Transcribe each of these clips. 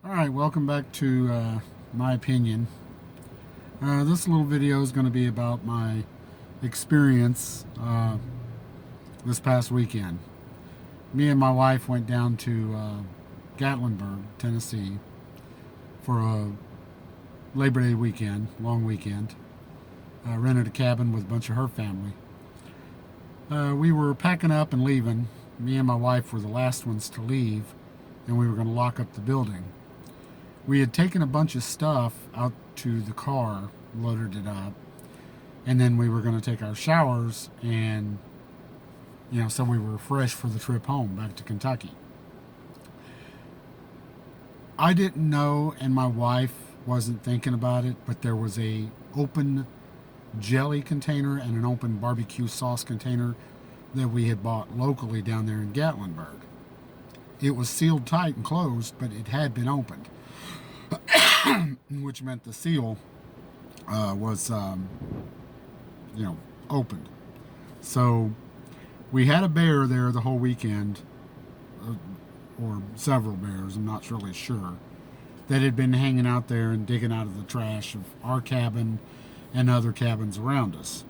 Alright, welcome back to my opinion. This little video is going to be about my experience this past weekend. Me and my wife went down to Gatlinburg, Tennessee for a Labor Day weekend, long weekend. Rented a cabin with a bunch of her family. We were packing up and leaving. Me and my wife were the last ones to leave, and we were going to lock up the building. We had taken a bunch of stuff out to the car, loaded it up, and then we were going to take our showers and, so we were fresh for the trip home back to Kentucky. I didn't know, and my wife wasn't thinking about it, but there was a open jelly container and an open barbecue sauce container that we had bought locally down there in Gatlinburg. It was sealed tight and closed, but it had been opened. Which meant the seal was, opened. So we had a bear there the whole weekend, or several bears, I'm not really sure, that had been hanging out there and digging out of the trash of our cabin and other cabins around us.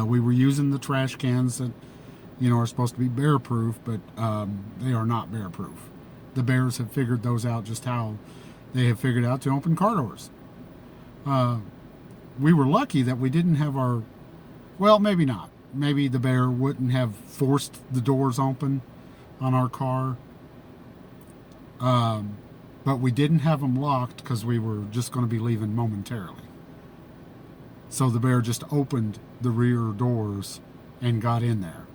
We were using the trash cans that, are supposed to be bear proof, but they are not bear proof. The bears have figured those out just how they have figured out to open car doors. We were lucky that we didn't have our, well, maybe not. Maybe the bear wouldn't have forced the doors open on our car. But we didn't have them locked because we were just going to be leaving momentarily. So the bear just opened the rear doors and got in there.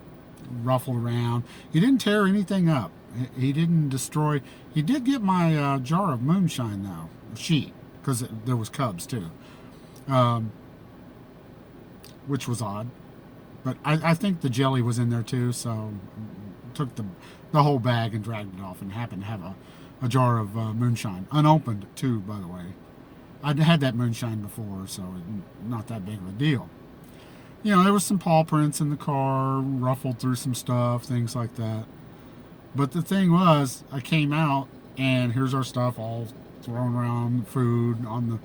Ruffled around. He didn't tear anything up. He didn't destroy. He did get my jar of moonshine, though. Sheet. Because there was cubs, too. Which was odd. But I think the jelly was in there, too. So took the whole bag and dragged it off. And happened to have a jar of moonshine. Unopened, too, by the way. I'd had that moonshine before, so not that big of a deal. There was some paw prints in the car. Ruffled through some stuff. Things like that. But the thing was, I came out, and here's our stuff all thrown around, food on the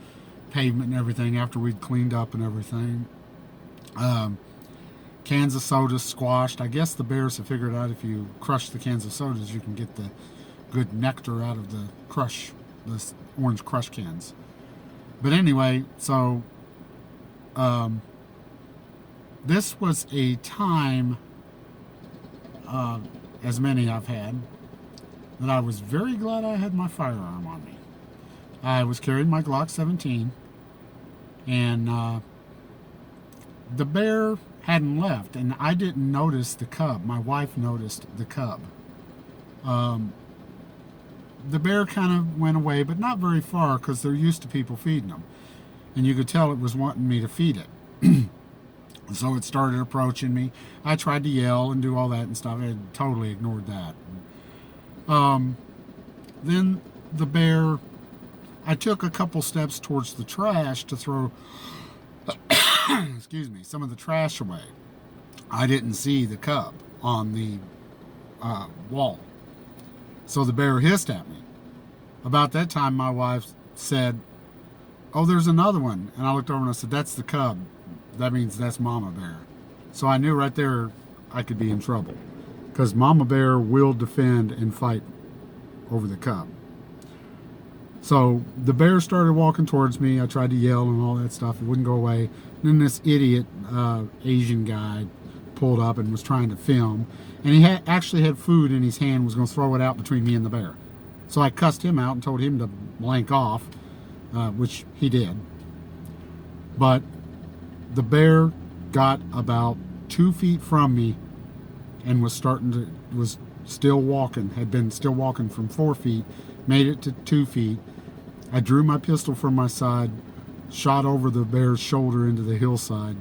pavement and everything after we'd cleaned up and everything. Cans of soda squashed. I guess the bears have figured out if you crush the cans of sodas, you can get the good nectar out of the orange crush cans. But anyway, so this was a time, as many I've had, that I was very glad I had my firearm on me. I was carrying my Glock 17, and the bear hadn't left, and I didn't notice the cub. My wife noticed the cub. The bear kind of went away, but not very far, because they're used to people feeding them. And you could tell it was wanting me to feed it. So it started approaching me. I tried to yell and do all that and stuff. I had totally ignored that. Then the bear, I took a couple steps towards the trash to throw, excuse me, some of the trash away. I didn't see the cub on the wall. So the bear hissed at me. About that time, my wife said, "Oh, there's another one." And I looked over and I said, "That's the cub. That means that's Mama Bear." So I knew right there I could be in trouble, because Mama Bear will defend and fight over the cub. So the bear started walking towards me. I tried to yell and all that stuff. It wouldn't go away. And then this idiot Asian guy pulled up and was trying to film. And he actually had food in his hand, was going to throw it out between me and the bear. So I cussed him out and told him to blank off, which he did. But the bear got about 2 feet from me and was still walking, had been still walking from 4 feet, made it to 2 feet. I drew my pistol from my side, shot over the bear's shoulder into the hillside.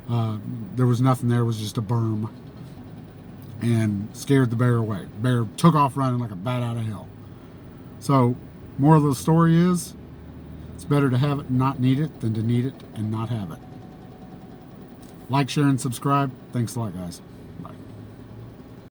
There was nothing there, it was just a berm, and scared the bear away. Bear took off running like a bat out of hell. So, moral of the story is, it's better to have it and not need it than to need it and not have it. Like, share, and subscribe. Thanks a lot, guys.